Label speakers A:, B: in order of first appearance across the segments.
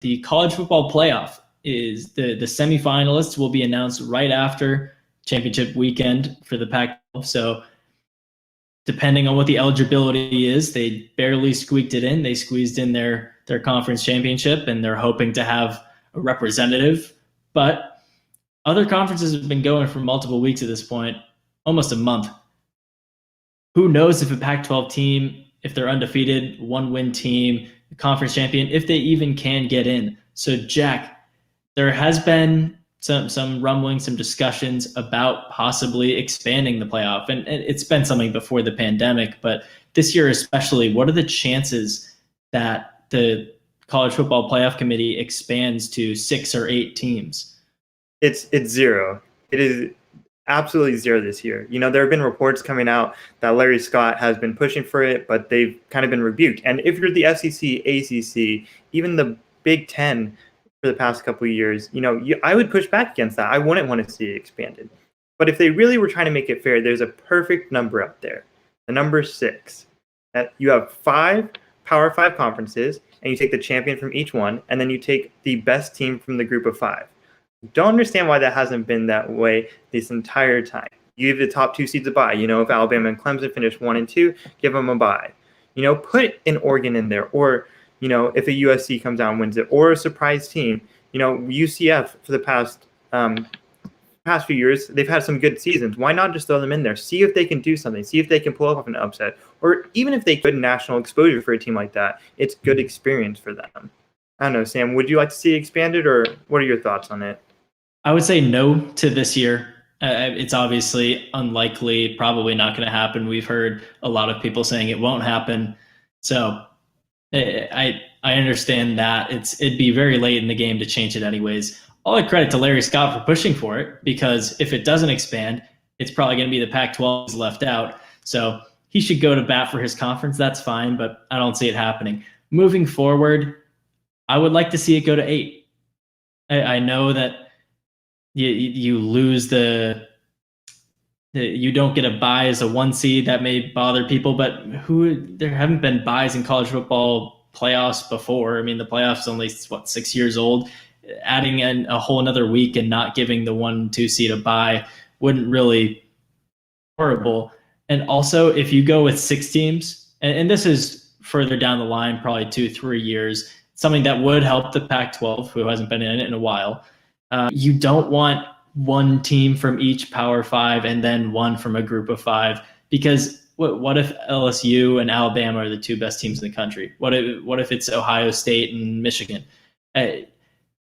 A: the college football playoff is the semifinalists will be announced right after championship weekend for the Pac-12. So depending on what the eligibility is, they barely squeaked it in. They squeezed in their conference championship, and they're hoping to have a representative. But other conferences have been going for multiple weeks at this point, almost a month. Who knows if a Pac-12 team, if they're undefeated, one-win team, conference champion, if they even can get in. So, Jack, there has been some rumblings, some discussions about possibly expanding the playoff. And it's been something before the pandemic, but this year especially, what are the chances that the College Football Playoff Committee expands to 6 or 8 teams?
B: It's zero. It is absolutely zero this year. There have been reports coming out that Larry Scott has been pushing for it, but they've kind of been rebuked. And if you're the SEC, ACC, even the Big Ten for the past couple of years, I would push back against that. I wouldn't want to see it expanded. But if they really were trying to make it fair, there's a perfect number out there. The number 6. That you have 5 Power 5 conferences, and you take the champion from each one, and then you take the best team from the group of 5. Don't understand why that hasn't been that way this entire time. You give the top 2 seeds a bye. If Alabama and Clemson finish 1 and 2, give them a bye. Put an Oregon in there, or if a USC comes out and wins it, or a surprise team. UCF for the past few years, they've had some good seasons. Why not just throw them in there? See if they can do something. See if they can pull off an upset, or even if they could national exposure for a team like that. It's good experience for them. I don't know, Sam. Would you like to see it expanded, or what are your thoughts on it?
A: I would say no to this year. It's obviously unlikely, probably not going to happen. We've heard a lot of people saying it won't happen. So I understand that it'd be very late in the game to change it anyways. All the credit to Larry Scott for pushing for it, because if it doesn't expand, it's probably going to be the Pac-12's left out. So he should go to bat for his conference. That's fine, but I don't see it happening. Moving forward, I would like to see it go to 8. I know that you lose you don't get a bye as a 1 seed. That may bother people, but there haven't been byes in college football playoffs before. I mean, the playoffs only 6 years old. Adding in a whole another week and not giving the 1-2 seed a bye wouldn't really horrible. And also, if you go with 6 teams, and this is further down the line, probably 2-3 years, something that would help the Pac-12, who hasn't been in it in a while. You don't want 1 team from each Power 5 and then 1 from a group of 5, because what if LSU and Alabama are the 2 best teams in the country? What if it's Ohio State and Michigan?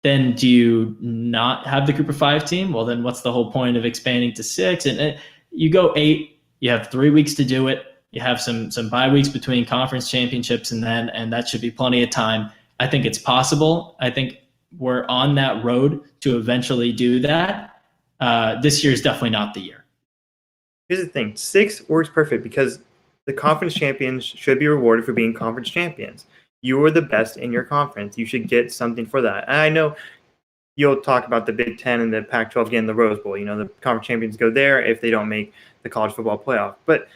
A: Then do you not have the group of 5 team? Well, then what's the whole point of expanding to 6? And you go 8, you have 3 weeks to do it. You have some bye weeks between conference championships, and that should be plenty of time. I think it's possible. I think we're on that road to eventually do that. This year is definitely not the year.
B: Here's the thing. 6 works perfect because the conference champions should be rewarded for being conference champions. You were the best in your conference. You should get something for that. And I know you'll talk about the Big Ten and the Pac-12 getting the Rose Bowl. The conference champions go there if they don't make the college football playoff. But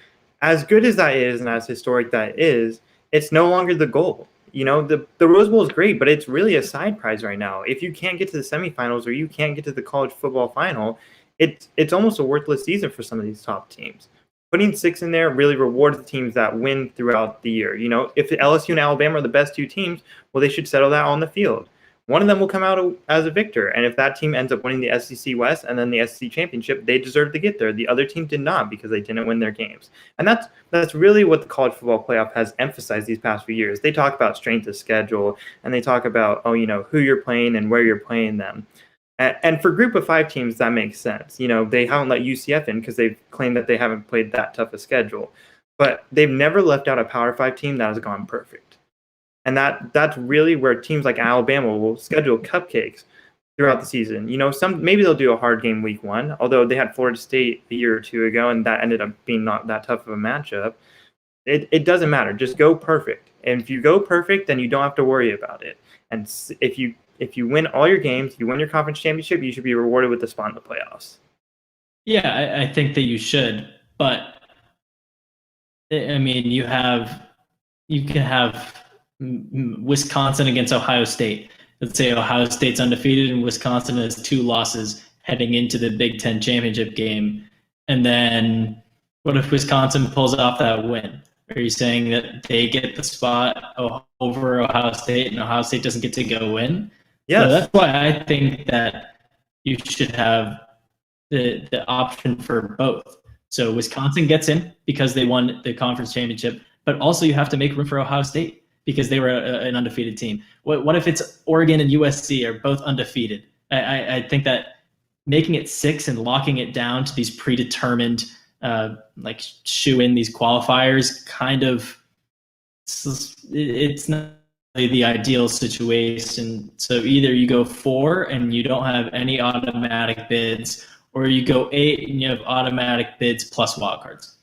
B: as good as that is and as historic that is, it's no longer the goal. The Rose Bowl is great, but it's really a side prize right now. If you can't get to the semifinals or you can't get to the college football final, it's almost a worthless season for some of these top teams. Putting 6 in there really rewards the teams that win throughout the year. If LSU and Alabama are the best 2 teams, well, they should settle that on the field. One of them will come out as a victor. And if that team ends up winning the SEC West and then the SEC Championship, they deserve to get there. The other team did not because they didn't win their games. And that's really what the college football playoff has emphasized these past few years. They talk about strength of schedule, and they talk about, who you're playing and where you're playing them. And for group of 5 teams, that makes sense. They haven't let UCF in because they've claimed that they haven't played that tough a schedule. But they've never left out a Power 5 team that has gone perfect. And that's really where teams like Alabama will schedule cupcakes throughout the season. Maybe they'll do a hard game week 1, although they had Florida State a year or 2 ago, and that ended up being not that tough of a matchup. It doesn't matter. Just go perfect. And if you go perfect, then you don't have to worry about it. And if you win all your games, you win your conference championship, you should be rewarded with the spot in the playoffs.
A: Yeah, I think that you should. But, I mean, you can have Wisconsin against Ohio State. let's say Ohio State's undefeated and Wisconsin has 2 losses heading into the Big Ten championship game. And then what if Wisconsin pulls off that win? Are you saying that they get the spot over Ohio State and Ohio State doesn't get to go in?
B: Yes.
A: So that's why I think that you should have the option for both. So Wisconsin gets in because they won the conference championship, but also you have to make room for Ohio State because they were an undefeated team. What if it's Oregon and USC are both undefeated? I think that making it 6 and locking it down to these predetermined like shoe in these qualifiers kind of, it's not really the ideal situation. So either you go 4 and you don't have any automatic bids, or you go 8 and you have automatic bids plus wildcards.